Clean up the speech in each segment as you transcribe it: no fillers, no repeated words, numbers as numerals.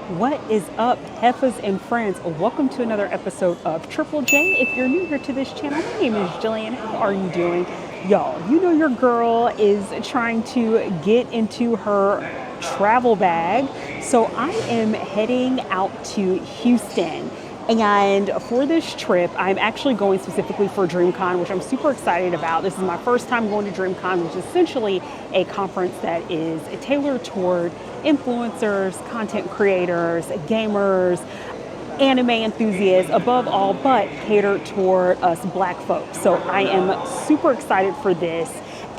What is up, Heffas and friends? Welcome to another episode of Triple J. If you're new here to this channel, my name is Jillian. How are you doing? Y'all, you know your girl is trying to get into her travel bag. So I am heading out to Houston. And for this trip, I'm actually going specifically for DreamCon, which I'm super excited about. This is my first time going to DreamCon, which is essentially a conference that is tailored toward influencers, content creators, gamers, anime enthusiasts, above all, but catered toward us Black folks. So I am super excited for this.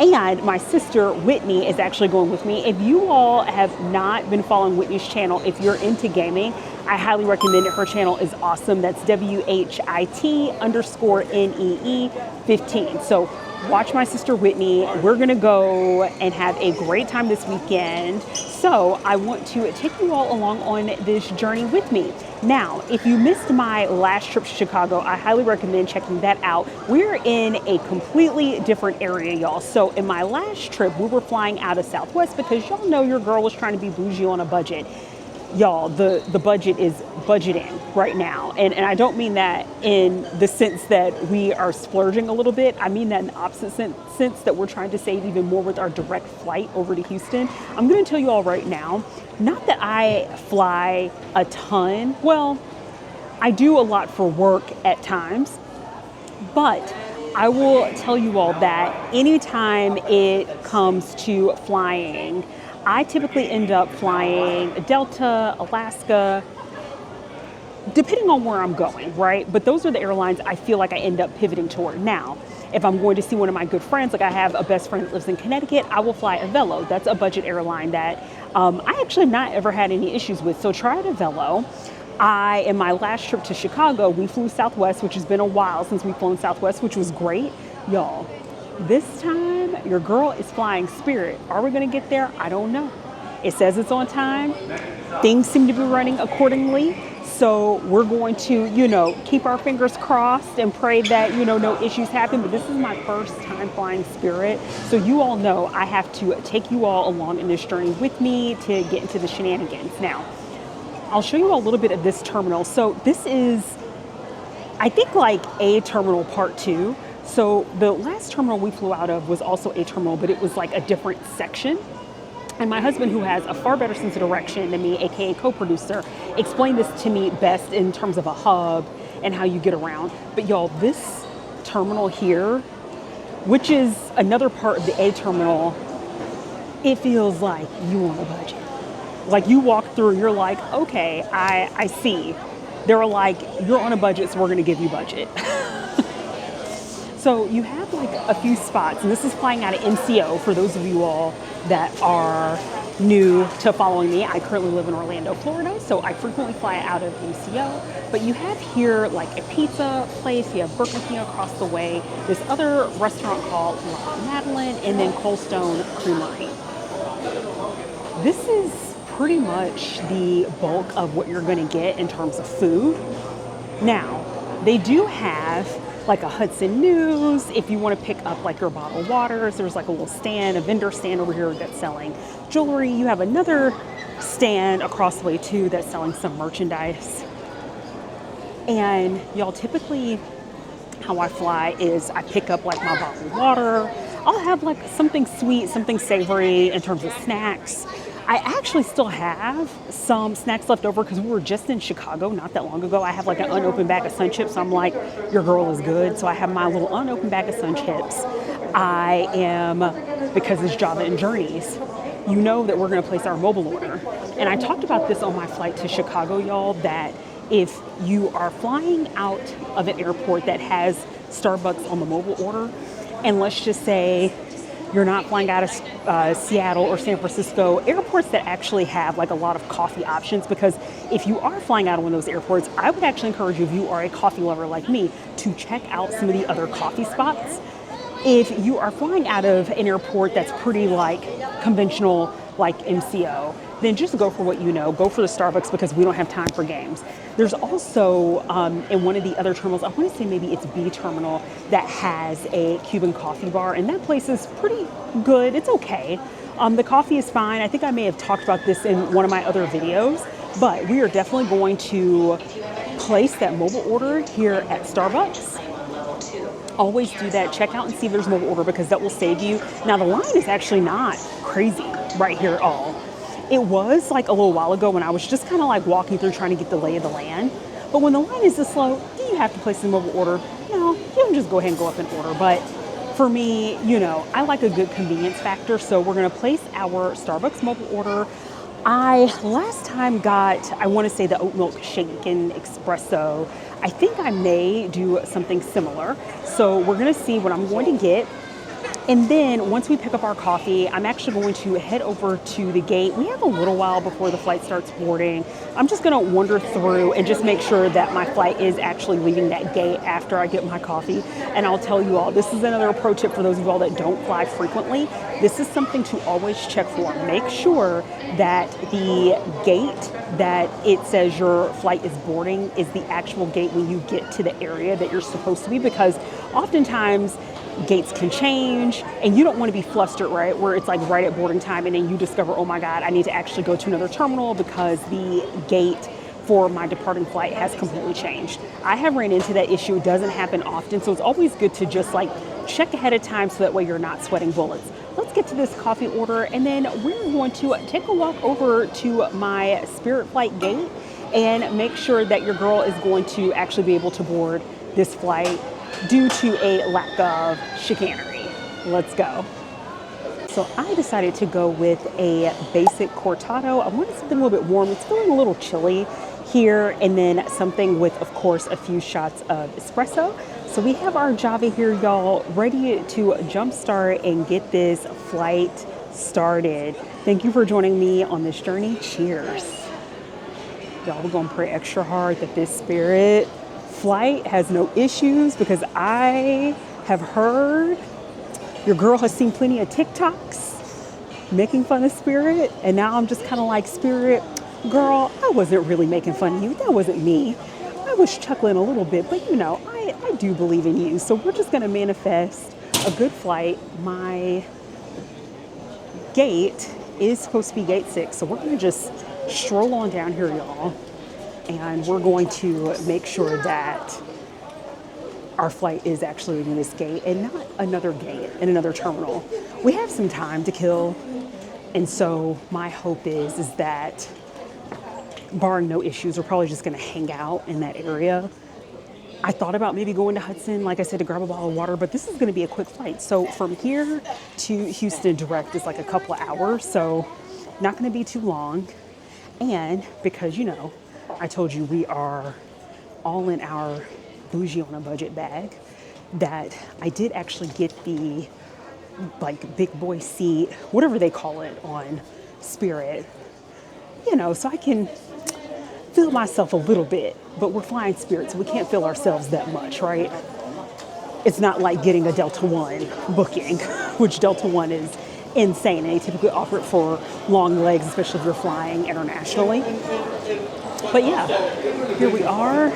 And my sister, Whitney, is actually going with me. If you all have not been following Whitney's channel, if you're into gaming, I highly recommend it. Her channel is awesome. That's WHIT_NEE15. So watch my sister Whitney. We're gonna go and have a great time this weekend. So I want to take you all along on this journey with me. Now, if you missed my last trip to Chicago, I highly recommend checking that out. We're in a completely different area, y'all. So in my last trip, we were flying out of Southwest because y'all know your girl was trying to be bougie on a budget. Y'all, the budget is budgeting right now. And I don't mean that in the sense that we are splurging a little bit. I mean that in the opposite sense that we're trying to save even more with our direct flight over to Houston. I'm going to tell you all right now, not that I fly a ton. Well, I do a lot for work at times, but I will tell you all that anytime it comes to flying, I typically end up flying Delta, Alaska, depending on where I'm going, right? But those are the airlines I feel like I end up pivoting toward. Now, if I'm going to see one of my good friends, like I have a best friend that lives in Connecticut, I will fly a Velo. That's a budget airline that I actually have not ever had any issues with. So try a Velo. In my last trip to Chicago, we flew Southwest, which has been a while since we've flown Southwest, which was great. Y'all, this time, your girl is flying Spirit. Are we gonna get there? I don't know. It says it's on time. Things seem to be running accordingly. So we're going to, keep our fingers crossed and pray that, no issues happen. But this is my first time flying Spirit. So you all know I have to take you all along in this journey with me to get into the shenanigans. Now, I'll show you a little bit of this terminal. So this is, I think, like A terminal part 2. So the last terminal we flew out of was also a terminal, but it was like a different section. And my husband, who has a far better sense of direction than me, aka co-producer, explained this to me best in terms of a hub and how you get around. But y'all, this terminal here, which is another part of the A terminal, it feels like you on a budget. Like you walk through, you're like, okay, I see. They were like, you're on a budget, so we're gonna give you budget. So you have like a few spots, and this is flying out of MCO for those of you all that are new to following me. I currently live in Orlando, Florida, so I frequently fly out of MCO. But you have here like a pizza place, you have Burger King across the way, this other restaurant called La Madeline, and then Cold Stone Creamery. This is pretty much the bulk of what you're gonna get in terms of food. Now, they do have like a Hudson News, if you want to pick up like your bottled waters. There's like a little stand, a vendor stand over here that's selling jewelry. You have another stand across the way too that's selling some merchandise. And y'all, typically how I fly is I pick up like my bottled water. I'll have like something sweet, something savory in terms of snacks. I actually still have some snacks left over because we were just in Chicago not that long ago. I have like an unopened bag of Sun Chips. So I'm like, your girl is good. So I have my little unopened bag of Sun Chips. Because it's Java and Journeys, you know that we're gonna place our mobile order. And I talked about this on my flight to Chicago, y'all, that if you are flying out of an airport that has Starbucks on the mobile order, and let's just say you're not flying out of Seattle or San Francisco, airports that actually have like a lot of coffee options, because if you are flying out of one of those airports, I would actually encourage you, if you are a coffee lover like me, to check out some of the other coffee spots. If you are flying out of an airport that's pretty like conventional, like MCO, then just go for what you know. Go for the Starbucks because we don't have time for games. There's also, in one of the other terminals, I want to say maybe it's B terminal, that has a Cuban coffee bar, and that place is pretty good. It's okay. The coffee is fine. I think I may have talked about this in one of my other videos, But we are definitely going to place that mobile order here at Starbucks. Always do that. Check out and see if there's mobile order because that will save you. Now the line is actually not crazy right here at all. It was like a little while ago when I was just kind of like walking through trying to get the lay of the land. But when the line is this slow, do you have to place the mobile order? No, you can just go ahead and go up and order. But for me, I like a good convenience factor. So we're going to place our Starbucks mobile order. I last time got, I want to say the oat milk shake and espresso. I think I may do something similar. So we're going to see what I'm going to get. And then once we pick up our coffee, I'm actually going to head over to the gate. We have a little while before the flight starts boarding. I'm just going to wander through and just make sure that my flight is actually leaving that gate after I get my coffee. And I'll tell you all, this is another pro tip for those of you all that don't fly frequently. This is something to always check for. Make sure that the gate that it says your flight is boarding is the actual gate when you get to the area that you're supposed to be, because oftentimes gates can change and you don't want to be flustered, right? Where it's like right at boarding time and then you discover, oh my God, I need to actually go to another terminal because the gate for my departing flight has completely changed. I have ran into that issue. It doesn't happen often. So it's always good to just like check ahead of time so that way you're not sweating bullets. Let's get to this coffee order and then we're going to take a walk over to my Spirit flight gate and make sure that your girl is going to actually be able to board this flight due to a lack of chicanery. Let's go. So I decided to go with a basic cortado. I wanted something a little bit warm. It's feeling a little chilly here, and then something with, of course, a few shots of espresso. So we have our Java here, y'all, ready to jumpstart and get this flight started. Thank you for joining me on this journey. Cheers. Y'all, we're gonna pray extra hard that this Spirit flight has no issues, because I have heard your girl has seen plenty of TikToks making fun of Spirit, and now I'm just kind of like, Spirit, girl, I wasn't really making fun of you. That wasn't me. I was chuckling a little bit, but I do believe in you. So we're just gonna manifest a good flight. My gate is supposed to be gate 6, so we're gonna just stroll on down here, y'all. And we're going to make sure that our flight is actually in this gate and not another gate in another terminal. We have some time to kill. And so my hope is that barring no issues, we're probably just gonna hang out in that area. I thought about maybe going to Hudson, like I said, to grab a bottle of water, but this is gonna be a quick flight. So from here to Houston direct is like a couple of hours. So not gonna be too long. And because, I told you we are all in our bougie on a budget bag, that I did actually get the like big boy seat, whatever they call it on Spirit, so I can feel myself a little bit, but we're flying Spirit, so we can't feel ourselves that much, right? It's not like getting a Delta One booking, which Delta One is insane, and they typically offer it for long legs, especially if you're flying internationally. But yeah, here we are,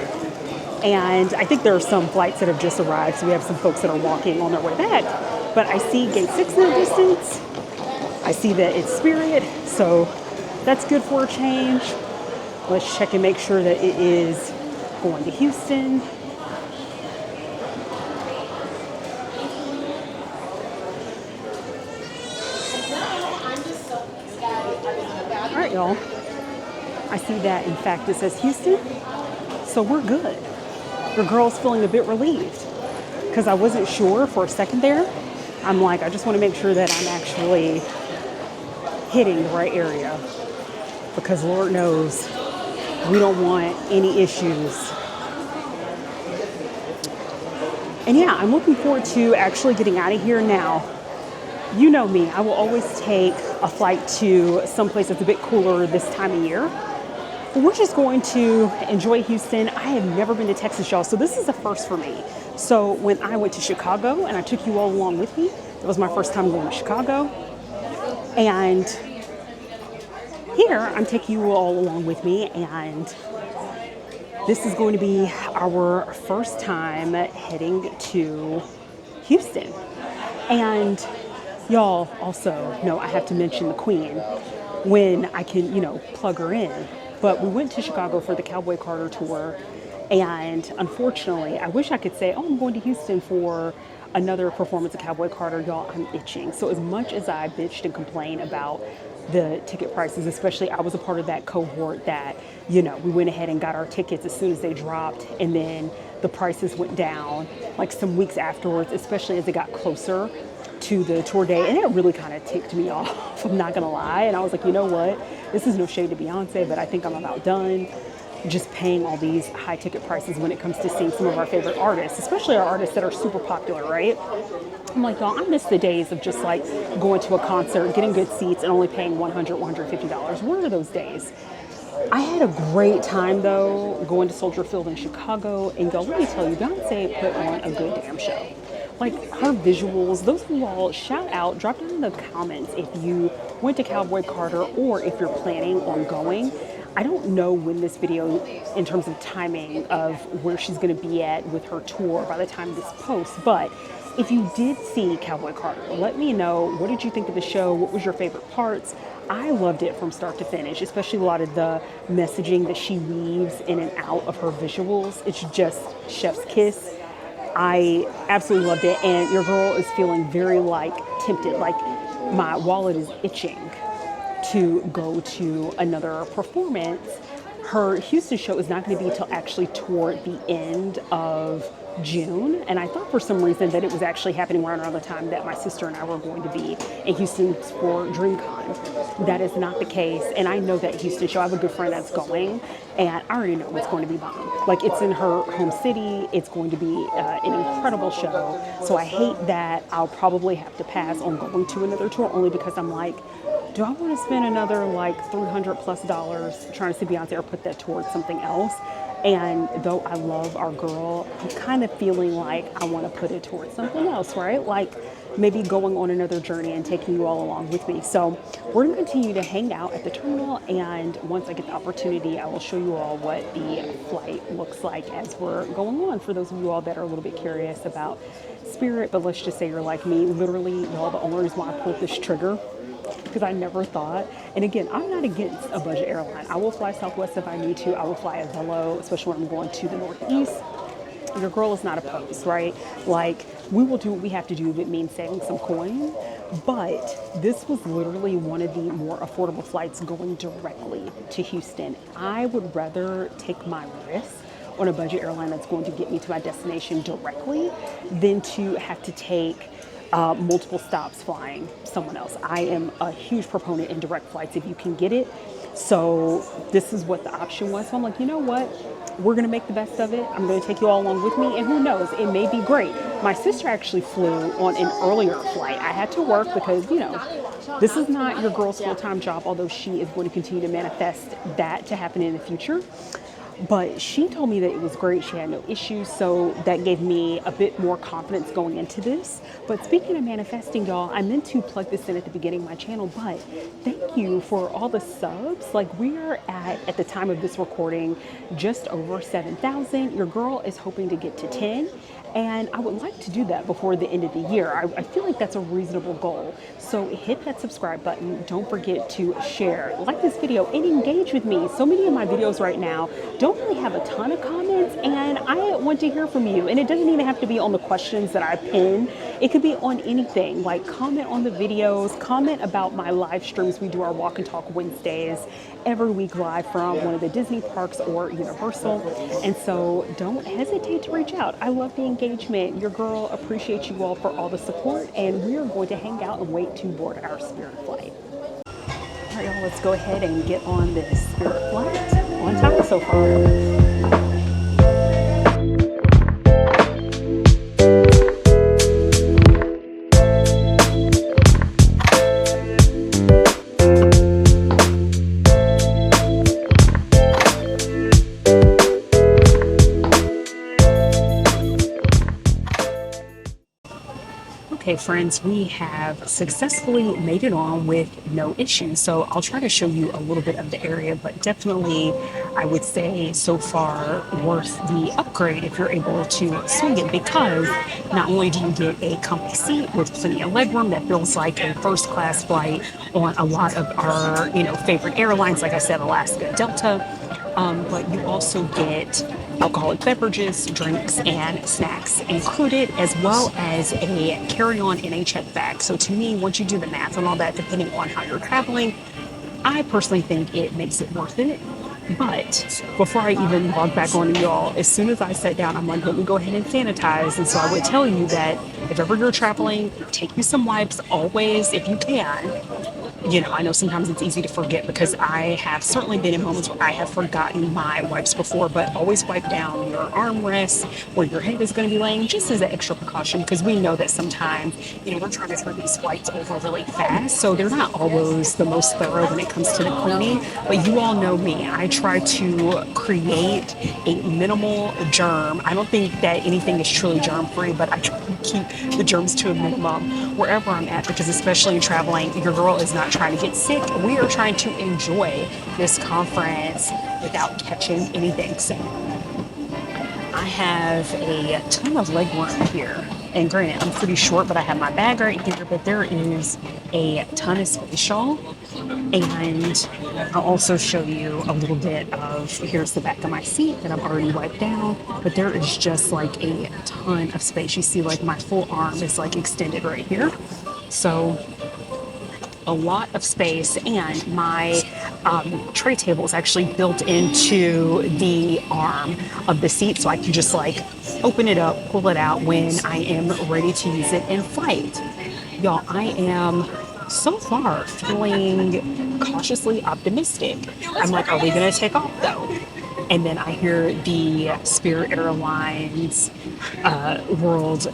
and I think there are some flights that have just arrived, so we have some folks that are walking on their way back. But I see gate 6 in the distance. I see that it's Spirit, so that's good for a change. Let's check and make sure that it is going to Houston. All right, y'all. I see that, in fact, it says Houston, so we're good. Your girl's feeling a bit relieved because I wasn't sure for a second there. I'm like, I just want to make sure that I'm actually hitting the right area, because Lord knows we don't want any issues. And yeah, I'm looking forward to actually getting out of here now. You know me, I will always take a flight to someplace that's a bit cooler this time of year. But we're just going to enjoy Houston. I have never been to Texas, y'all, so this is a first for me. So when I went to Chicago, and I took you all along with me, it was my first time going to Chicago. And here, I'm taking you all along with me, and this is going to be our first time heading to Houston. And y'all also know I have to mention the Queen when I can, plug her in. But we went to Chicago for the Cowboy Carter tour. And unfortunately, I wish I could say, oh, I'm going to Houston for another performance of Cowboy Carter. Y'all, I'm itching. So as much as I bitched and complained about the ticket prices, especially I was a part of that cohort that, we went ahead and got our tickets as soon as they dropped. And then the prices went down like some weeks afterwards, especially as it got closer to the tour day. And it really kind of ticked me off, I'm not going to lie. And I was like, you know what? This is no shade to Beyonce, but I think I'm about done just paying all these high ticket prices when it comes to seeing some of our favorite artists, especially our artists that are super popular, right? I'm like, y'all, I miss the days of just like going to a concert, getting good seats, and only paying $100, $150. Where are those days? I had a great time though, going to Soldier Field in Chicago, and y'all, let me tell you, Beyonce put on a good damn show. Like her visuals, those of you all, shout out, drop down in the comments if you went to Cowboy Carter or if you're planning on going. I don't know when this video, in terms of timing of where she's going to be at with her tour by the time this posts, but if you did see Cowboy Carter, let me know, what did you think of the show? What was your favorite parts? I loved it from start to finish, especially a lot of the messaging that she weaves in and out of her visuals. It's just chef's kiss. I absolutely loved it, and your girl is feeling very tempted, like my wallet is itching to go to another performance. Her Houston show is not going to be till actually toward the end of June, and I thought for some reason that it was actually happening around the time that my sister and I were going to be in Houston for DreamCon. That is not the case, and I know that Houston show, I have a good friend that's going, and I already know it's going to be bomb. Like, it's in her home city, it's going to be an incredible show, so I hate that I'll probably have to pass on going to another tour, only because I'm like, do I want to spend another like $300+ trying to see Beyonce, or put that towards something else? And though I love our girl, I'm kind of feeling like I want to put it towards something else, right? Like maybe going on another journey and taking you all along with me. So we're going to continue to hang out at the terminal, and once I get the opportunity, I will show you all what the flight looks like as we're going on, for those of you all that are a little bit curious about Spirit. But let's just say you're like me, literally, y'all, the only reason why I pulled this trigger, because I never thought, and again, I'm not against a budget airline. I will fly Southwest if I need to. I will fly a Velo, especially when I'm going to the Northeast. Your girl is not opposed, right? Like, we will do what we have to do if it means saving some coin. But this was literally one of the more affordable flights going directly to Houston. I would rather take my risk on a budget airline that's going to get me to my destination directly than to have to take multiple stops flying someone else. I am a huge proponent in direct flights if you can get it. So this is what the option was. So I'm like, you know what? We're going to make the best of it. I'm going to take you all along with me, and who knows, it may be great. My sister actually flew on an earlier flight. I had to work because, this is not your girl's full-time job, although she is going to continue to manifest that to happen in the future. But she told me that it was great. She had no issues. So that gave me a bit more confidence going into this. But speaking of manifesting, y'all, I meant to plug this in at the beginning of my channel, but thank you for all the subs. Like, we are at the time of this recording, just over 7,000. Your girl is hoping to get to 10. And I would like to do that before the end of the year. I feel like that's a reasonable goal. So hit that subscribe button. Don't forget to share, like this video, and engage with me. So many of my videos right now don't really have a ton of comments, and I want to hear from you. And it doesn't even have to be on the questions that I pin. It could be on anything. Like, comment on the videos, comment about my live streams. We do our Walk and Talk Wednesdays every week live from one of the Disney parks or Universal. And so don't hesitate to reach out. I love the engagement. Your girl appreciates you all for all the support, and we are going to hang out and wait to board our Spirit flight. All right, y'all, let's go ahead and get on this Spirit flight. On time so far. Okay, friends, we have successfully made it on with no issues. So I'll try to show you a little bit of the area, but definitely I would say so far worth the upgrade if you're able to swing it, because not only do you get a comfy seat with plenty of legroom that feels like a first class flight on a lot of our, favorite airlines, like I said, Alaska, Delta, but you also get alcoholic beverages, drinks, and snacks included, as well as a carry-on and a check bag. So to me, once you do the math and all that, depending on how you're traveling, I personally think it makes it worth it. But before I even log back on to y'all, as soon as I sat down, I'm like, let me go ahead and sanitize. And so I would tell you that if ever you're traveling, take you some wipes always if you can. I know sometimes it's easy to forget, because I have certainly been in moments where I have forgotten my wipes before, but always wipe down your armrests where your head is going to be laying, just as an extra precaution, because we know that sometimes, we're trying to turn these flights over really fast, so they're not always the most thorough when it comes to the cleaning. But you all know me. I try to create a minimal germ. I don't think that anything is truly germ-free, but I try to keep the germs to a minimum wherever I'm at, because especially in traveling, your girl is not trying to get sick. We are trying to enjoy this conference without catching anything. So I have a ton of leg room here. And granted, I'm pretty short, but I have my bag right here, but there is a ton of space, y'all. And I'll also show you a little bit of, here's the back of my seat that I've already wiped down, but there is just like a ton of space. You see, like, my full arm is like extended right here. So a lot of space, and my tray table is actually built into the arm of the seat, so I can just like open it up, pull it out when I am ready to use it in flight. Y'all, I am so far feeling cautiously optimistic. I'm like, are we gonna take off though? And then I hear the Spirit Airlines world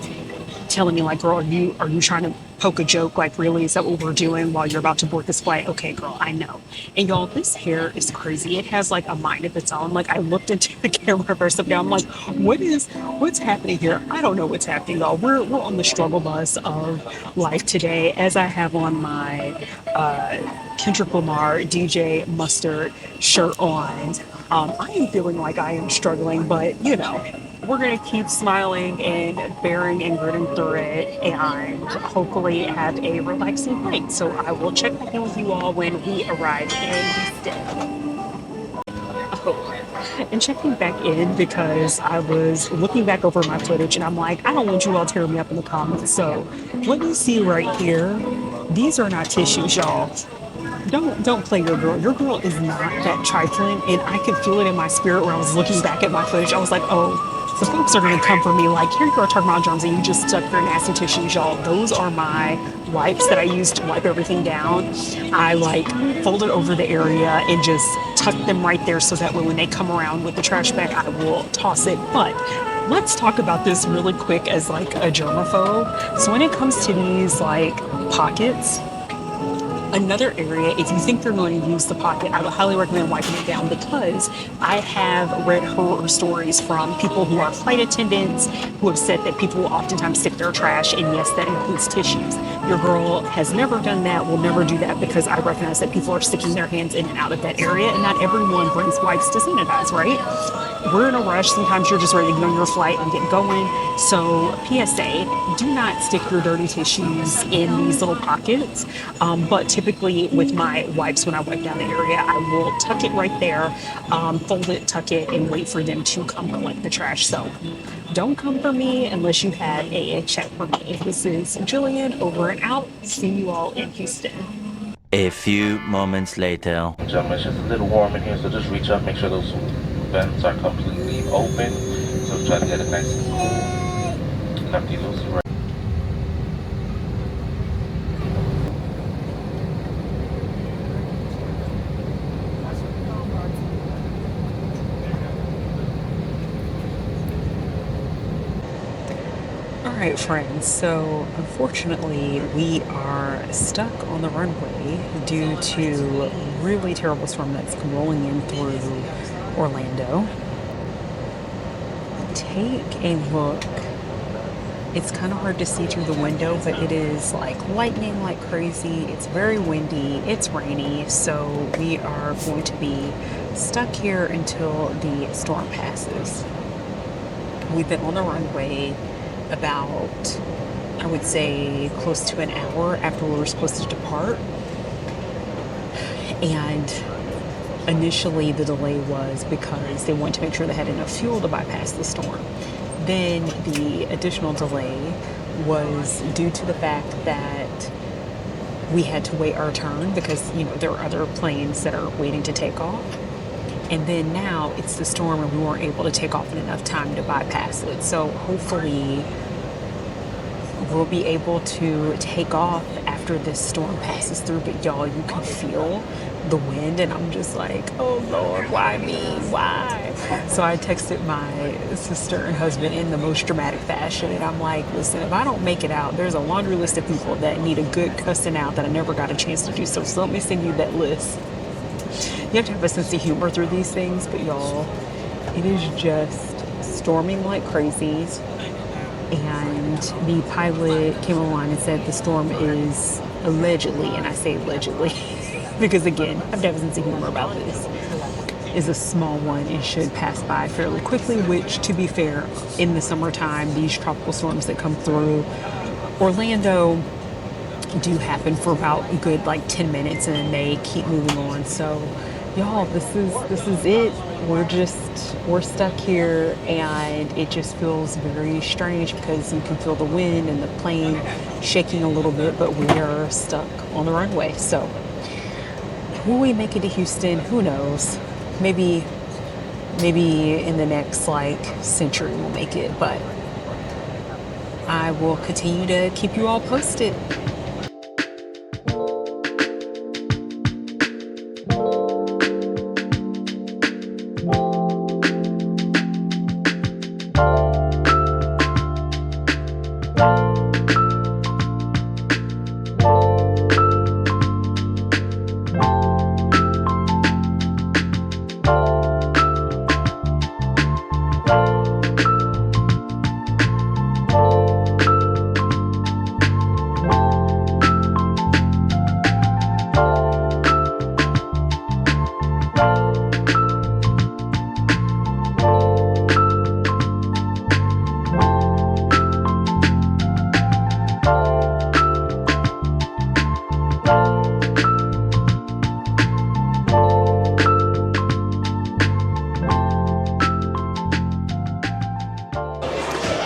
telling me, like, girl, are you trying to poke a joke? Like, really, is that what we're doing while you're about to board this flight? Okay, girl, I know. And y'all, this hair is crazy. It has like a mind of its own. Like, I looked into the camera first up down. I'm like, what's happening here? I don't know what's happening, y'all. We're on the struggle bus of life today, as I have on my Kendrick Lamar DJ Mustard shirt on. I am feeling like I am struggling, but we're going to keep smiling and bearing and gritting through it, and hopefully have a relaxing flight. So I will check back in with you all when we arrive in Houston. Oh, and checking back in because I was looking back over my footage and I'm like, I don't want you all tearing me up in the comments. So what you see right here, these are not tissues, y'all. Don't play your girl. Your girl is not that trifling, and I could feel it in my spirit when I was looking back at my footage. I was like, oh, the folks are going to come for me. Like, here you are talking about germs and you just stuck your nasty tissues, y'all. Those are my wipes that I use to wipe everything down. I like fold it over the area and just tuck them right there, so that way when they come around with the trash bag, I will toss it. But let's talk about this really quick as like a germaphobe. So when it comes to these like pockets, another area, if you think you're going to use the pocket, I would highly recommend wiping it down, because I have read horror stories from people who are flight attendants who have said that people will oftentimes stick their trash, and yes, that includes tissues. Your girl has never done that, will never do that, because I recognize that people are sticking their hands in and out of that area, and not everyone brings wipes to sanitize, right? We're in a rush. Sometimes you're just ready to get on your flight and get going. So PSA, do not stick your dirty tissues in these little pockets. But typically with my wipes, when I wipe down the area, I will tuck it right there, fold it, tuck it, and wait for them to come collect the trash. So don't come for me unless you had a check for me. This is Jillian, over and out. See you all in Houston. A few moments later. Gentlemen, it's just a little warm in here, so just reach up, make sure those vents are completely open. So try to get it nice and cool. Lefty loosey right. All right, friends, so unfortunately we are stuck on the runway due to really terrible storm that's rolling in through Orlando. Take a look It's kind of hard to see through the window, but it is like lightning like crazy. It's very windy. It's rainy. So we are going to be stuck here until the storm passes. We've been on the runway about, I would say, close to an hour after we were supposed to depart. And initially the delay was because they wanted to make sure they had enough fuel to bypass the storm. Then the additional delay was due to the fact that we had to wait our turn because, you know, there are other planes that are waiting to take off. And then now it's the storm and we weren't able to take off in enough time to bypass it. So hopefully we'll be able to take off after this storm passes through. But y'all, you can feel the wind and I'm just like, oh Lord, why me? Why? So I texted my sister and husband in the most dramatic fashion and I'm like, listen, if I don't make it out, there's a laundry list of people that need a good cussing out that I never got a chance to do. So let me send you that list. You have to have a sense of humor through these things, but y'all, it is just storming like crazy. And the pilot came online and said the storm is allegedly, and I say allegedly because again, I have to have a sense of humor about this, is a small one and should pass by fairly quickly, which, to be fair, in the summertime, these tropical storms that come through Orlando do happen for about a good like 10 minutes and then they keep moving on. So y'all, this is it. We're stuck here and it just feels very strange because you can feel the wind and the plane shaking a little bit, but we are stuck on the runway. So will we make it to Houston? Who knows? Maybe in the next like century we'll make it, but I will continue to keep you all posted.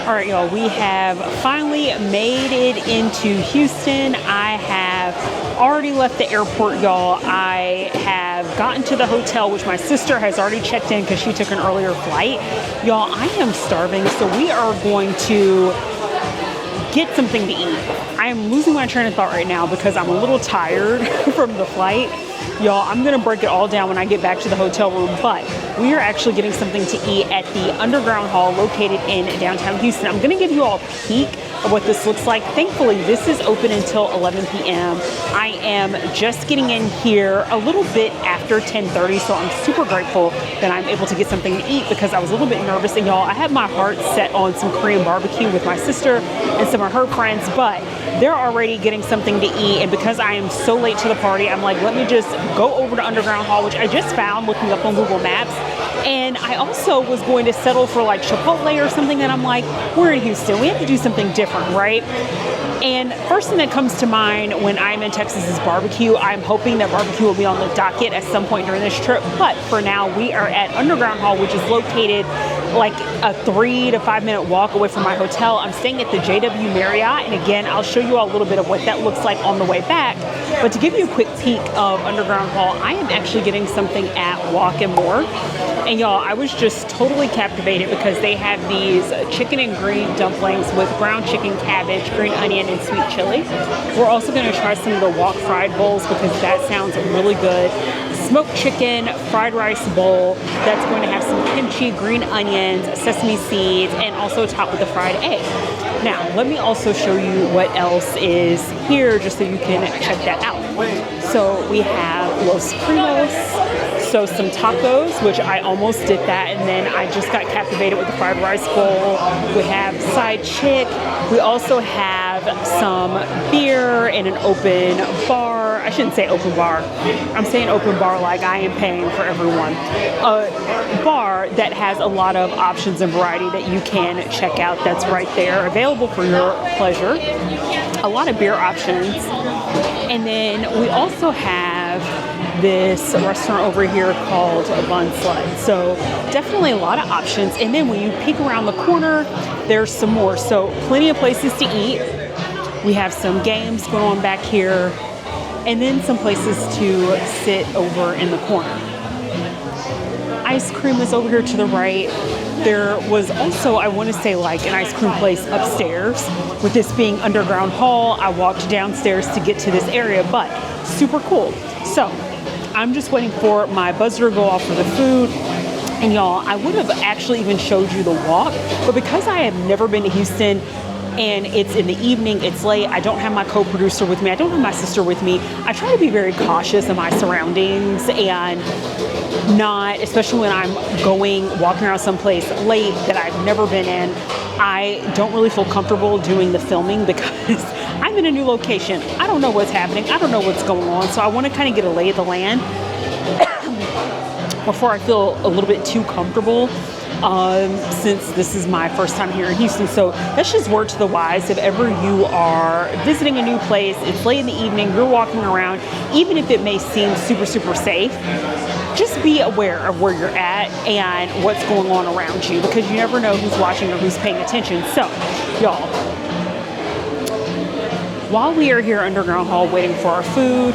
All right, y'all, we have finally made it into Houston. I have already left the airport, y'all. I have gotten to the hotel, which my sister has already checked in because she took an earlier flight. Y'all, I am starving, so we are going to get something to eat. I am losing my train of thought right now because I'm a little tired from the flight. Y'all, I'm gonna break it all down when I get back to the hotel room, but we are actually getting something to eat at the Underground Hall located in downtown Houston. I'm gonna give you all a peek of what this looks like. Thankfully, this is open until 11 p.m. I am just getting in here a little bit after 10:30, so I'm super grateful that I'm able to get something to eat because I was a little bit nervous. And y'all, I had my heart set on some Korean barbecue with my sister and some of her friends, but they're already getting something to eat. And because I am so late to the party, I'm like, let me just go over to Underground Hall, which I just found looking up on Google Maps. And I also was going to settle for like Chipotle or something, and I'm like, we're in Houston, we have to do something different, right? And first thing that comes to mind when I'm in Texas is barbecue. I'm hoping that barbecue will be on the docket at some point during this trip, but for now we are at Underground Hall, which is located like a 3 to 5 minute walk away from my hotel. I'm staying at the JW Marriott, and again, I'll show you all a little bit of what that looks like on the way back. But to give you a quick peek of Underground Hall, I am actually getting something at Walk and More. And y'all, I was just totally captivated because they have these chicken and green dumplings with ground chicken, cabbage, green onion, and sweet chili. We're also going to try some of the Wok fried bowls because that sounds really good. Smoked chicken, fried rice bowl that's going to have some kimchi, green onions, sesame seeds, and also topped with a fried egg. Now, let me also show you what else is here just so you can check that out. So we have Los Primos, So some tacos, which I almost did that, and then I just got captivated with the fried rice bowl. We have side chick. We also have some beer in an open bar. I shouldn't say open bar. I'm saying open bar like I am paying for everyone. A bar that has a lot of options and variety that you can check out. That's right there, available for your pleasure. A lot of beer options. And then we also have this restaurant over here called Bun Slut. So definitely a lot of options. And then when you peek around the corner, there's some more. So plenty of places to eat. We have some games going on back here, and then some places to sit over in the corner. Ice cream is over here to the right. There was also, I want to say, like an ice cream place upstairs. With this being underground hall, I walked downstairs to get to this area, but super cool. So I'm just waiting for my buzzer to go off for the food. And y'all, I would have actually even showed you the walk, but because I have never been to Houston and it's in the evening, it's late, I don't have my co-producer with me, I don't have my sister with me, I try to be very cautious of my surroundings and not, especially when I'm walking around someplace late that I've never been in, I don't really feel comfortable doing the filming because I'm in a new location. I don't know what's happening. I don't know what's going on. So I want to kind of get a lay of the land before I feel a little bit too comfortable, since this is my first time here in Houston. So that's just word to the wise. If ever you are visiting a new place, it's late in the evening, you're walking around, even if it may seem super, super safe, just be aware of where you're at and what's going on around you, because you never know who's watching or who's paying attention. So, y'all, while we are here underground hall waiting for our food,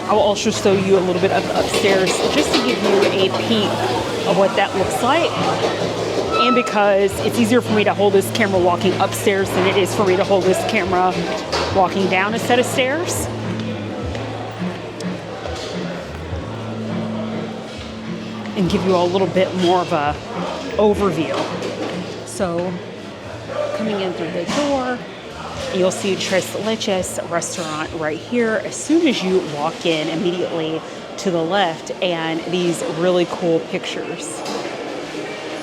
I will also show you a little bit of the upstairs just to give you a peek of what that looks like. And because it's easier for me to hold this camera walking upstairs than it is for me to hold this camera walking down a set of stairs. And give you all a little bit more of a overview. So coming in through the door, you'll see Tres Leches restaurant right here. As soon as you walk in, immediately to the left, and these really cool pictures.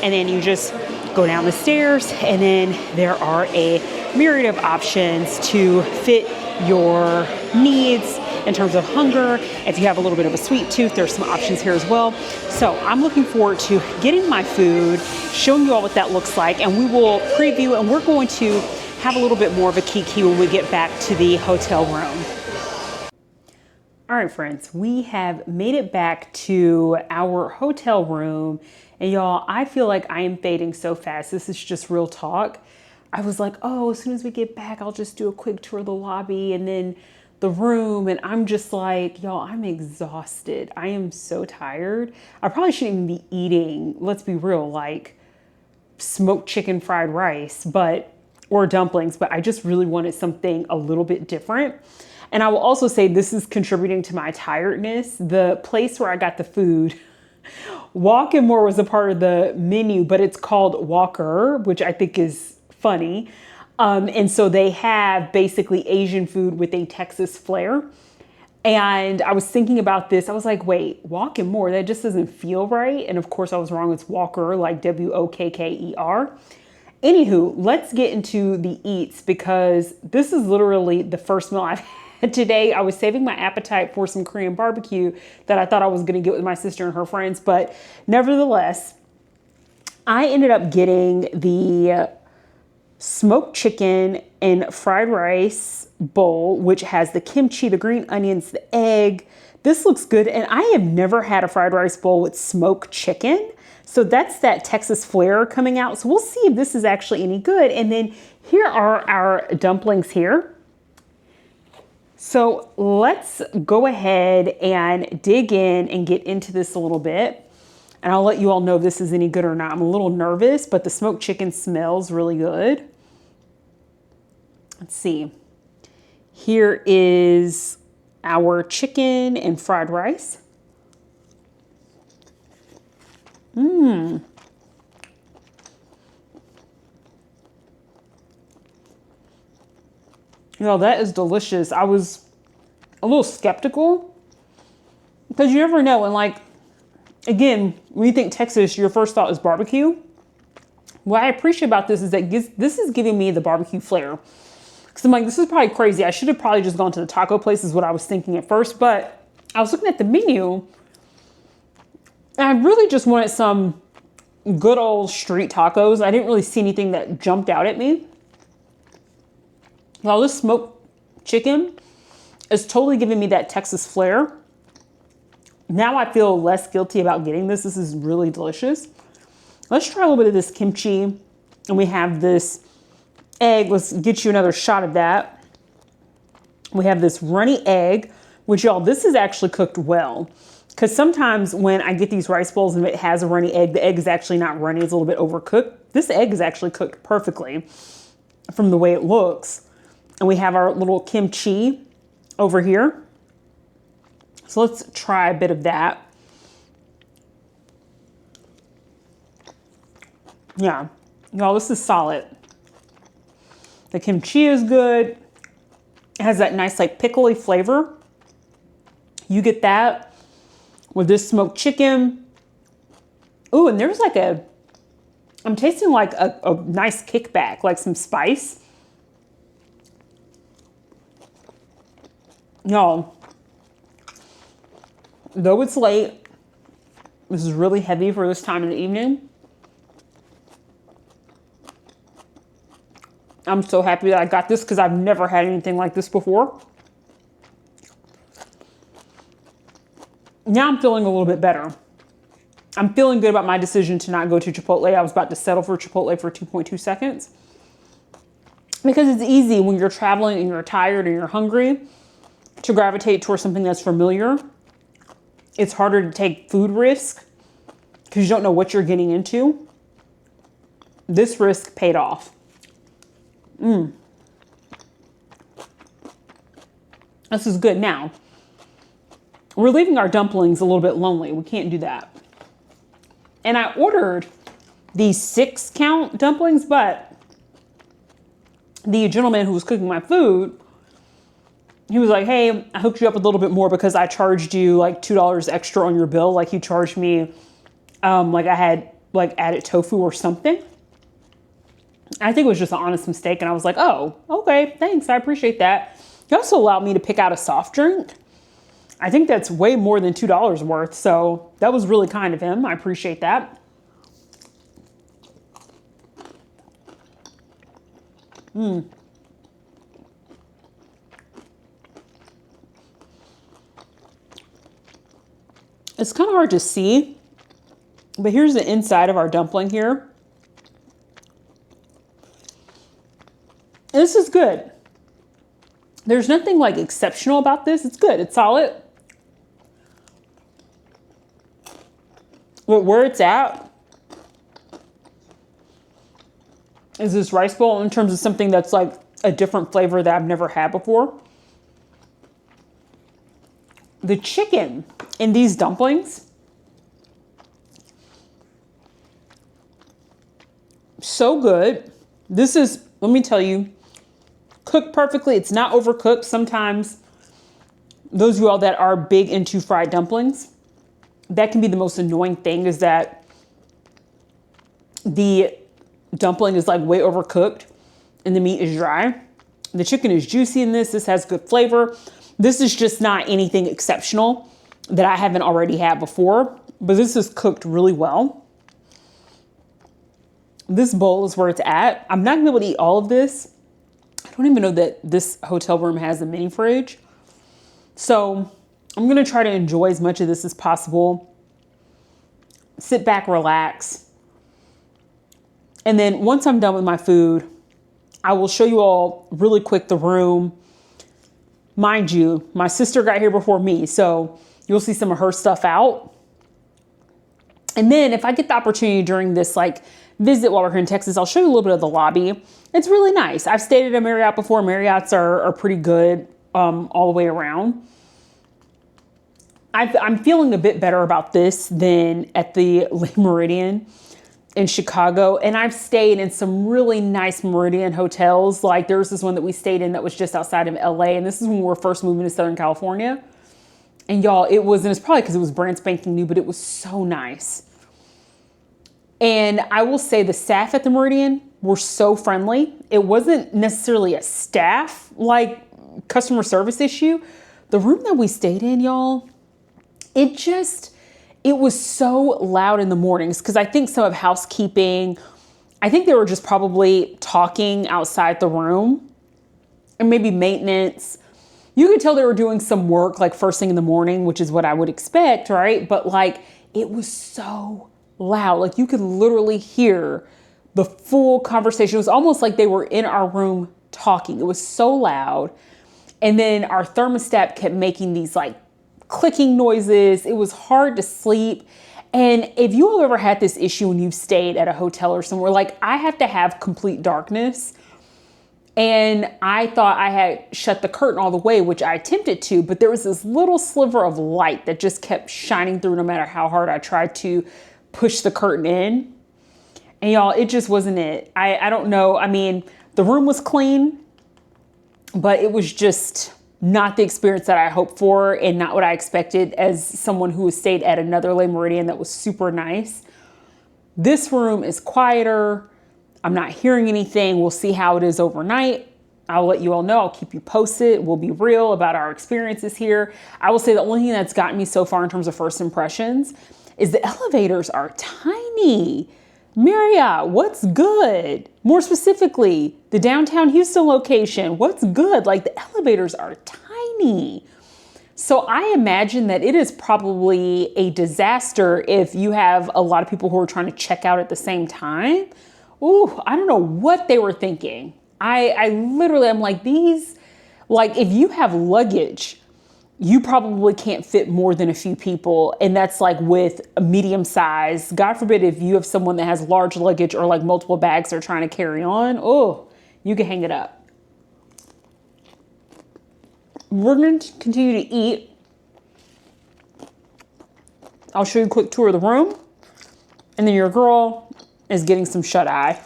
And then you just go down the stairs, and then there are a myriad of options to fit your needs in terms of hunger. If you have a little bit of a sweet tooth, there's some options here as well. So I'm looking forward to getting my food, showing you all what that looks like, and we will preview, and we're going to have a little bit more of a kiki when we get back to the hotel room. All right, friends, we have made it back to our hotel room, and y'all, I feel like I am fading so fast. This is just real talk. I was like, oh, as soon as we get back, I'll just do a quick tour of the lobby and then the room. And I'm just like, y'all, I'm exhausted. I am so tired. I probably shouldn't even be eating, let's be real, like smoked chicken fried rice, or dumplings, but I just really wanted something a little bit different. And I will also say this is contributing to my tiredness. The place where I got the food, Walk and More was a part of the menu, but it's called Wokker, which I think is funny. And so they have basically Asian food with a Texas flair. And I was thinking about this. I was like, wait, Walk and More, that just doesn't feel right. And of course I was wrong. It's Wokker, like Wokker. Anywho, let's get into the eats, because this is literally the first meal I've had today. I was saving my appetite for some Korean barbecue that I thought I was going to get with my sister and her friends. But nevertheless, I ended up getting the smoked chicken and fried rice bowl, which has the kimchi, the green onions, the egg. This looks good. And I have never had a fried rice bowl with smoked chicken. So that's that Texas flair coming out. So we'll see if this is actually any good. And then here are our dumplings here. So let's go ahead and dig in and get into this a little bit. And I'll let you all know if this is any good or not. I'm a little nervous, but the smoked chicken smells really good. Let's see. Here is our chicken and fried rice. Yo, that is delicious. I was a little skeptical because you never know. And like, again, when you think Texas, your first thought is barbecue. What I appreciate about this is that this is giving me the barbecue flair. Because I'm like, this is probably crazy. I should have probably just gone to the taco place is what I was thinking at first. But I was looking at the menu and I really just wanted some good old street tacos. I didn't really see anything that jumped out at me. Well, this smoked chicken is totally giving me that Texas flair. Now I feel less guilty about getting this. This is really delicious. Let's try a little bit of this kimchi. And we have this egg. Let's get you another shot of that. We have this runny egg, which y'all, this is actually cooked well. Because sometimes when I get these rice bowls and it has a runny egg, the egg is actually not runny. It's a little bit overcooked. This egg is actually cooked perfectly from the way it looks. And we have our little kimchi over here. So let's try a bit of that. Yeah, y'all, this is solid. The kimchi is good. It has that nice like pickly flavor. You get that with this smoked chicken. Ooh, and there's like I'm tasting like a nice kickback, like some spice. Y'all, though it's late, this is really heavy for this time in the evening. I'm so happy that I got this because I've never had anything like this before. Now I'm feeling a little bit better. I'm feeling good about my decision to not go to Chipotle. I was about to settle for Chipotle for 2.2 seconds. Because it's easy when you're traveling and you're tired and you're hungry to gravitate towards something that's familiar. It's harder to take food risk because you don't know what you're getting into. This risk paid off. This is good. Now, we're leaving our dumplings a little bit lonely. We can't do that. And I ordered these 6-count dumplings, but the gentleman who was cooking my food, he was like, hey, I hooked you up a little bit more because I charged you like $2 extra on your bill. Like he charged me, like I had like added tofu or something. I think it was just an honest mistake. And I was like, oh, okay, thanks. I appreciate that. He also allowed me to pick out a soft drink. I think that's way more than $2 worth. So that was really kind of him. I appreciate that. It's kind of hard to see, but here's the inside of our dumpling here. This is good. There's nothing like exceptional about this. It's good. It's solid. But where it's at is this rice bowl in terms of something that's like a different flavor that I've never had before. The chicken in these dumplings, so good. This is, let me tell you, cooked perfectly. It's not overcooked. Sometimes those of you all that are big into fried dumplings, that can be the most annoying thing, is that the dumpling is like way overcooked and the meat is dry. The chicken is juicy in this. This has good flavor. This is just not anything exceptional that I haven't already had before, but this is cooked really well. This bowl is where it's at. I'm not gonna be able to eat all of this. I don't even know that this hotel room has a mini fridge. So I'm gonna try to enjoy as much of this as possible. Sit back, relax. And then once I'm done with my food, I will show you all really quick the room. Mind you, my sister got here before me, so you'll see some of her stuff out. And then if I get the opportunity during this like visit while we're here in Texas, I'll show you a little bit of the lobby. It's really nice. I've stayed at a Marriott before. Marriotts are pretty good all the way around. I'm feeling a bit better about this than at the Le Meridian in Chicago. And I've stayed in some really nice Meridian hotels. Like there was this one that we stayed in that was just outside of LA. And this is when we were first moving to Southern California. And y'all, it's probably because it was brand spanking new, but it was so nice. And I will say the staff at the Meridian were so friendly. It wasn't necessarily a staff like customer service issue. The room that we stayed in, y'all, it was so loud in the mornings because I think some of housekeeping, I think they were just probably talking outside the room and maybe maintenance. You could tell they were doing some work like first thing in the morning, which is what I would expect, right? But like it was so loud. Like you could literally hear the full conversation. It was almost like they were in our room talking. It was so loud. And then our thermostat kept making these like clicking noises. It was hard to sleep. And if you have ever had this issue when you've stayed at a hotel or somewhere, like I have to have complete darkness. And I thought I had shut the curtain all the way, which I attempted to, but there was this little sliver of light that just kept shining through no matter how hard I tried to push the curtain in. And y'all, it just wasn't it. I don't know. I mean, the room was clean, but it was just not the experience that I hoped for and not what I expected as someone who has stayed at another Le Meridian that was super nice. This room is quieter. I'm not hearing anything. We'll see how it is overnight. I'll let you all know. I'll keep you posted. We'll be real about our experiences here. I will say the only thing that's gotten me so far in terms of first impressions is the elevators are tiny. Marriott, what's good? More specifically, the downtown Houston location, what's good? Like the elevators are tiny. So I imagine that it is probably a disaster if you have a lot of people who are trying to check out at the same time. Ooh, I don't know what they were thinking. I literally, I'm like if you have luggage, you probably can't fit more than a few people. And that's like with a medium size. God forbid if you have someone that has large luggage or like multiple bags they're trying to carry on. Oh, you can hang it up. We're going to continue to eat. I'll show you a quick tour of the room. And then your girl is getting some shut eye.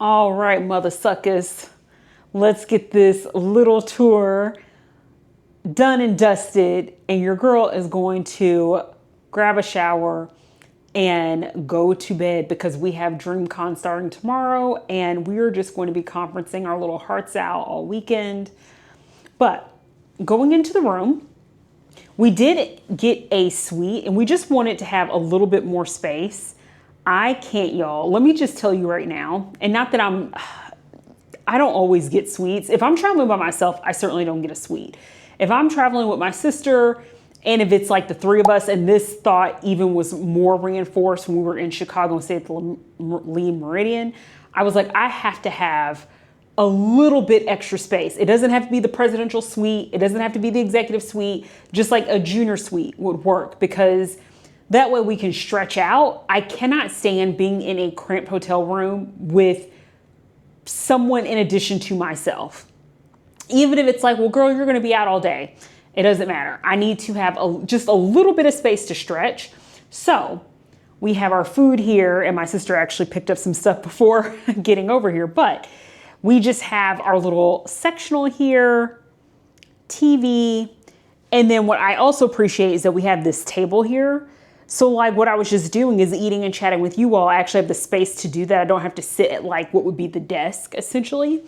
All right, mother suckers. Let's get this little tour done and dusted. And your girl is going to grab a shower and go to bed because we have DreamCon starting tomorrow. And we're just going to be conferencing our little hearts out all weekend. But going into the room, we did get a suite and we just wanted to have a little bit more space. I can't, y'all. Let me just tell you right now, and not that I don't always get suites. If I'm traveling by myself, I certainly don't get a suite. If I'm traveling with my sister, and if it's like the three of us, and this thought even was more reinforced when we were in Chicago and stayed at the Le Meridian, I was like, I have to have a little bit extra space. It doesn't have to be the presidential suite. It doesn't have to be the executive suite. Just like a junior suite would work because that way we can stretch out. I cannot stand being in a cramped hotel room with someone in addition to myself. Even if it's like, well, girl, you're going to be out all day. It doesn't matter. I need to have just a little bit of space to stretch. So we have our food here, and my sister actually picked up some stuff before getting over here, but we just have our little sectional here, TV. And then what I also appreciate is that we have this table here. So like what I was just doing is eating and chatting with you all. I actually have the space to do that. I don't have to sit at like what would be the desk essentially.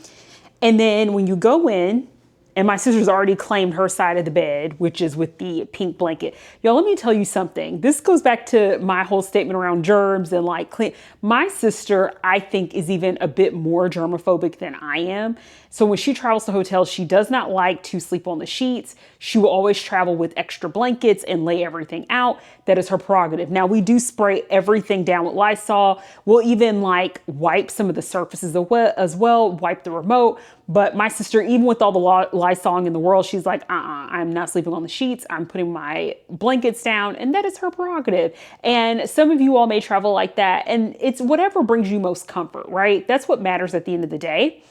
And then when you go in, and my sister's already claimed her side of the bed, which is with the pink blanket. Y'all, let me tell you something. This goes back to my whole statement around germs and like clean. My sister, I think, is even a bit more germophobic than I am. So when she travels to hotels, she does not like to sleep on the sheets. She will always travel with extra blankets and lay everything out. That is her prerogative. Now, we do spray everything down with Lysol. We'll even like wipe some of the surfaces as well, wipe the remote. But my sister, even with all the Lysol in the world, she's like, I'm not sleeping on the sheets. I'm putting my blankets down, and that is her prerogative. And some of you all may travel like that, and it's whatever brings you most comfort, right? That's what matters at the end of the day.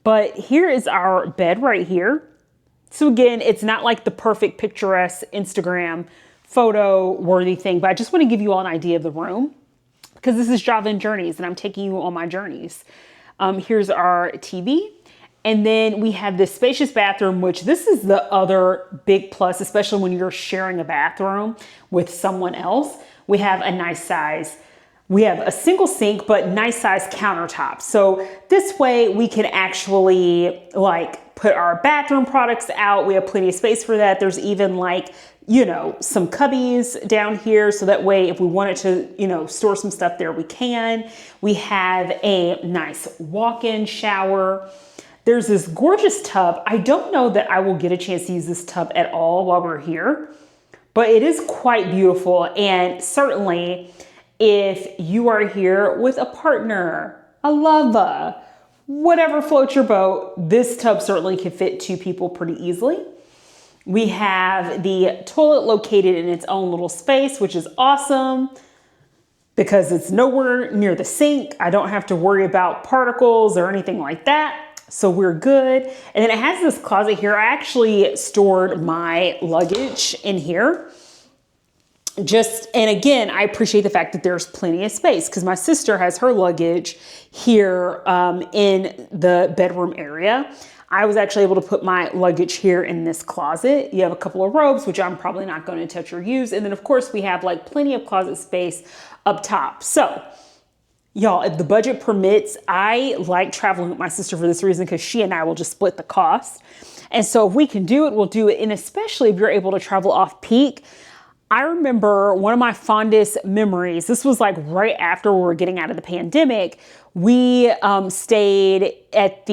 But here is our bed right here. So again, it's not like the perfect picturesque Instagram photo worthy thing, but I just want to give you all an idea of the room because this is Java and Journeys and I'm taking you on my journeys. Here's our TV. And then we have this spacious bathroom, which this is the other big plus, especially when you're sharing a bathroom with someone else. We have a nice size, we have a single sink, but nice size countertop. So this way we can actually like put our bathroom products out. We have plenty of space for that. There's even like, you know, some cubbies down here. So that way, if we wanted to, you know, store some stuff there, we can. We have a nice walk-in shower. There's this gorgeous tub. I don't know that I will get a chance to use this tub at all while we're here, but it is quite beautiful. And certainly if you are here with a partner, a lover, whatever floats your boat, this tub certainly can fit 2 people pretty easily. We have the toilet located in its own little space, which is awesome because it's nowhere near the sink. I don't have to worry about particles or anything like that. So we're good. And then it has this closet here. I actually stored my luggage in here. And again, I appreciate the fact that there's plenty of space because my sister has her luggage here in the bedroom area. I was actually able to put my luggage here in this closet. You have a couple of robes, which I'm probably not going to touch or use. And then of course we have like plenty of closet space up top. So y'all, if the budget permits, I like traveling with my sister for this reason because she and I will just split the cost. And so if we can do it, we'll do it. And especially if you're able to travel off peak. I remember one of my fondest memories, this was like right after we were getting out of the pandemic, we stayed at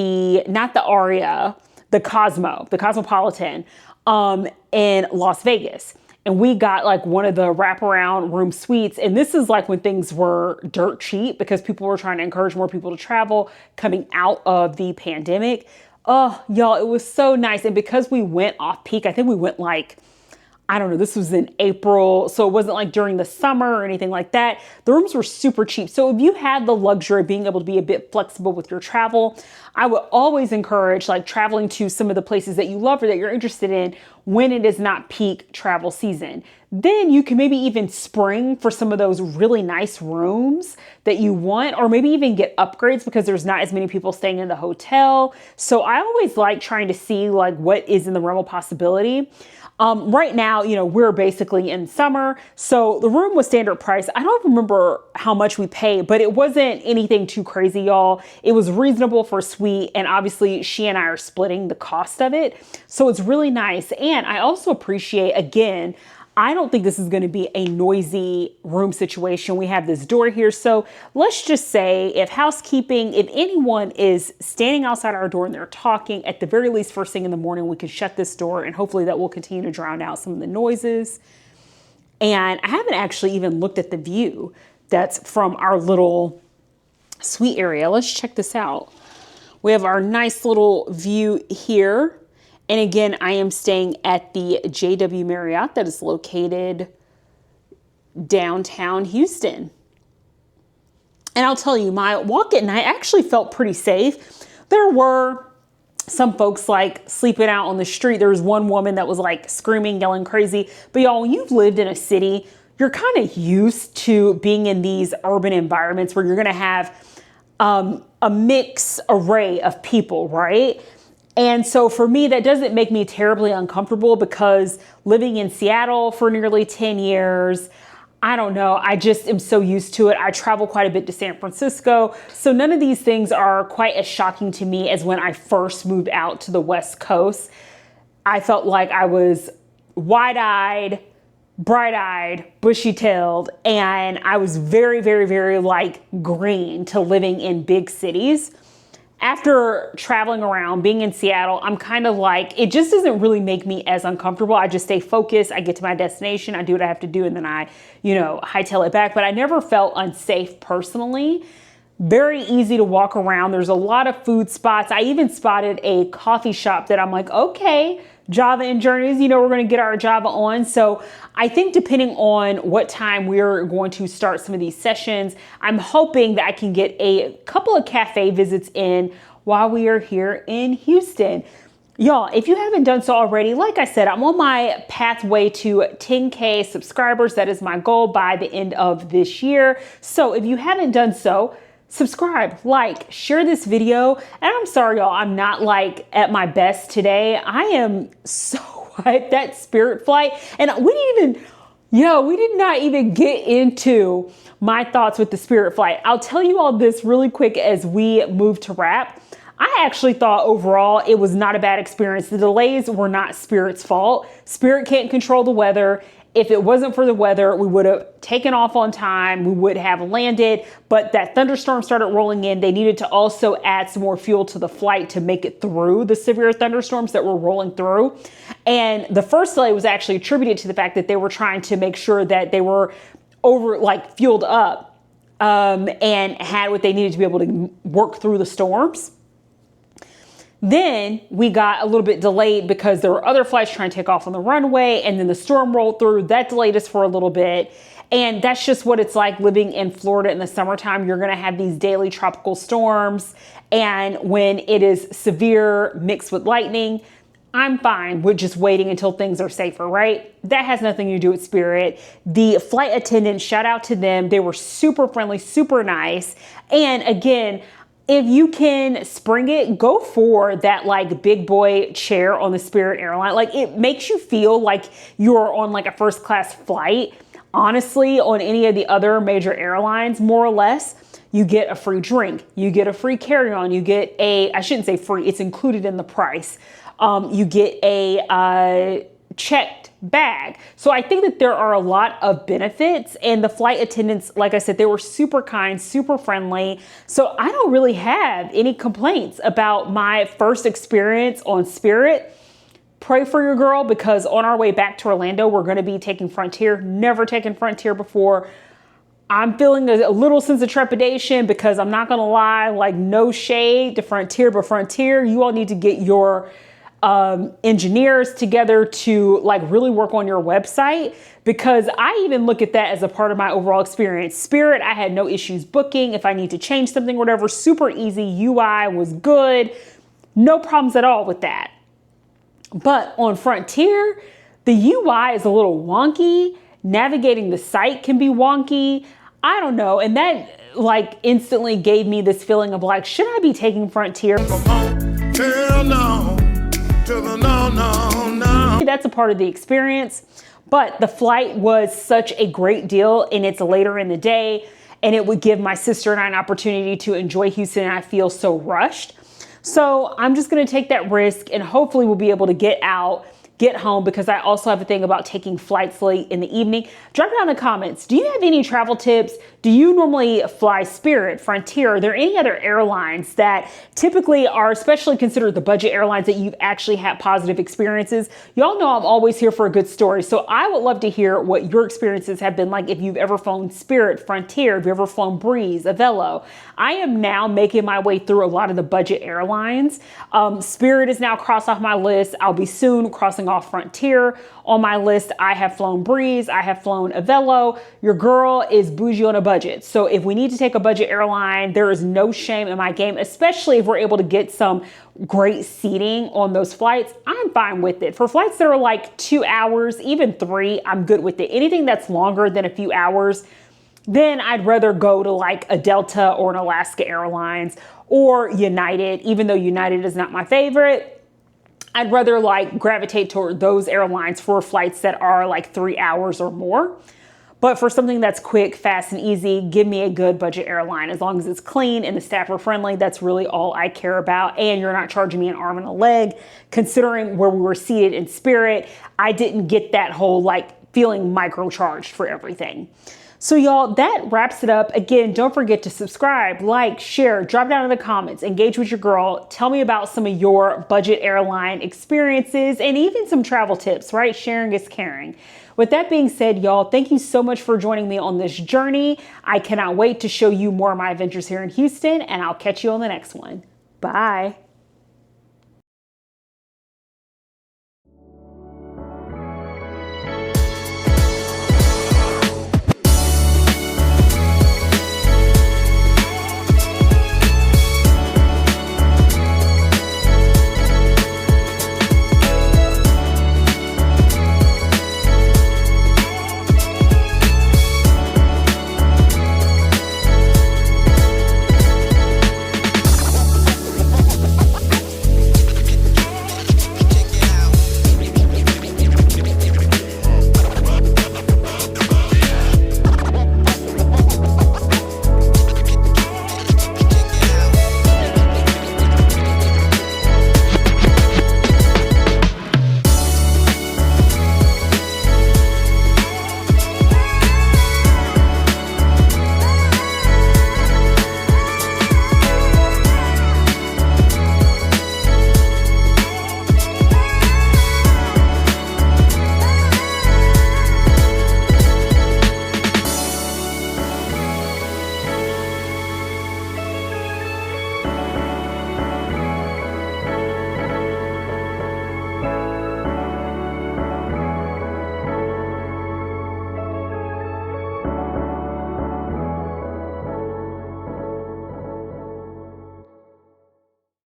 not the Aria, the Cosmopolitan in Las Vegas. And we got like one of the wraparound room suites. And this is like when things were dirt cheap because people were trying to encourage more people to travel coming out of the pandemic. Oh, y'all, it was so nice. And because we went off peak, I think we went like, I don't know, this was in April, so it wasn't like during the summer or anything like that. The rooms were super cheap. So if you had the luxury of being able to be a bit flexible with your travel, I would always encourage like traveling to some of the places that you love or that you're interested in when it is not peak travel season. Then you can maybe even spring for some of those really nice rooms that you want, or maybe even get upgrades because there's not as many people staying in the hotel. So I always like trying to see like what is in the realm of possibility. Right now, you know, we're basically in summer. So the room was standard price. I don't remember how much we paid, but it wasn't anything too crazy, y'all. It was reasonable for a suite. And obviously she and I are splitting the cost of it. So it's really nice. And I also appreciate, again, I don't think this is going to be a noisy room situation. We have this door here. So let's just say if housekeeping, if anyone is standing outside our door and they're talking, at the very least, first thing in the morning, we can shut this door and hopefully that will continue to drown out some of the noises. And I haven't actually even looked at the view that's from our little suite area. Let's check this out. We have our nice little view here. And again, I am staying at the JW Marriott that is located downtown Houston. And I'll tell you, my walk at night actually felt pretty safe. There were some folks like sleeping out on the street. There was one woman that was like screaming, yelling crazy. But y'all, when you've lived in a city, you're kind of used to being in these urban environments where you're going to have a mixed array of people, right? And so for me, that doesn't make me terribly uncomfortable because living in Seattle for nearly 10 years, I don't know, I just am so used to it. I travel quite a bit to San Francisco. So none of these things are quite as shocking to me as when I first moved out to the West Coast. I felt like I was wide-eyed, bright-eyed, bushy-tailed, and I was very, very, very like green to living in big cities. After traveling around, being in Seattle, I'm kind of like, it just doesn't really make me as uncomfortable. I just stay focused. I get to my destination. I do what I have to do. And then I, you know, hightail it back. But I never felt unsafe personally. Very easy to walk around. There's a lot of food spots. I even spotted a coffee shop that I'm like, okay, Java and Journeys, you know, we're going to get our Java on. So I think depending on what time we're going to start some of these sessions, I'm hoping that I can get a couple of cafe visits in while we are here in Houston. Y'all, if you haven't done so already, like I said, I'm on my pathway to 10K subscribers. That is my goal by the end of this year. So if you haven't done so, subscribe, like, share this video. And I'm sorry, y'all, I'm not like at my best today. I am so hyped. That Spirit flight. And we did not even get into my thoughts with the Spirit flight. I'll tell you all this really quick as we move to wrap. I actually thought overall it was not a bad experience. The delays were not Spirit's fault. Spirit can't control the weather. If it wasn't for the weather, we would have taken off on time. We would have landed, but that thunderstorm started rolling in. They needed to also add some more fuel to the flight to make it through the severe thunderstorms that were rolling through. And the first delay was actually attributed to the fact that they were trying to make sure that they were fueled up and had what they needed to be able to work through the storms. Then we got a little bit delayed because there were other flights trying to take off on the runway, and then the storm rolled through. That delayed us for a little bit. And that's just what it's like living in Florida in the summertime. You're going to have these daily tropical storms. And when it is severe mixed with lightning, I'm fine with just waiting until things are safer, right? That has nothing to do with Spirit. The flight attendants, shout out to them. They were super friendly, super nice. And again, if you can spring it, go for that like big boy chair on the Spirit airline. Like it makes you feel like you're on like a first class flight. Honestly, on any of the other major airlines, more or less, you get a free drink, you get a free carry-on, you get I shouldn't say free, it's included in the price. You get a checked bag. So I think that there are a lot of benefits, and the flight attendants, like I said, they were super kind, super friendly. So I don't really have any complaints about my first experience on Spirit. Pray for your girl, because on our way back to Orlando, we're going to be taking Frontier. Never taken Frontier before. I'm feeling a little sense of trepidation because I'm not going to lie, like no shade to Frontier, but Frontier, you all need to get your engineers together to like really work on your website, because I even look at that as a part of my overall experience. Spirit, I had no issues booking. If I need to change something, whatever, super easy. UI was good. No problems at all with that. But on Frontier, the UI is a little wonky. Navigating the site can be wonky. I don't know. And that like instantly gave me this feeling of like, should I be taking Frontier? Hell no. No. That's a part of the experience, but the flight was such a great deal, and it's later in the day, and it would give my sister and I an opportunity to enjoy Houston, and I feel so rushed. So I'm just going to take that risk, and hopefully we'll be able to get home, because I also have a thing about taking flights late in the evening. Drop down in the comments. Do you have any travel tips? Do you normally fly Spirit, Frontier? Are there any other airlines that typically are especially considered the budget airlines that you've actually had positive experiences? Y'all know I'm always here for a good story. So I would love to hear what your experiences have been like. If you've ever flown Spirit, Frontier, if you've ever flown Breeze, Avelo. I am now making my way through a lot of the budget airlines. Spirit is now crossed off my list. I'll be soon crossing off Frontier on my list. I have flown Breeze. I have flown Avelo. Your girl is bougie on a budget. So if we need to take a budget airline, there is no shame in my game, especially if we're able to get some great seating on those flights. I'm fine with it. For flights that are like 2 hours, even 3, I'm good with it. Anything that's longer than a few hours, then I'd rather go to like a Delta or an Alaska Airlines or United, even though United is not my favorite. I'd rather like gravitate toward those airlines for flights that are like 3 hours or more. But for something that's quick, fast, and easy, give me a good budget airline. As long as it's clean and the staff are friendly, that's really all I care about. And you're not charging me an arm and a leg. Considering where we were seated in Spirit, I didn't get that whole like feeling microcharged for everything. So y'all, that wraps it up. Again, don't forget to subscribe, like, share, drop down in the comments, engage with your girl. Tell me about some of your budget airline experiences and even some travel tips, right? Sharing is caring. With that being said, y'all, thank you so much for joining me on this journey. I cannot wait to show you more of my adventures here in Houston, and I'll catch you on the next one. Bye.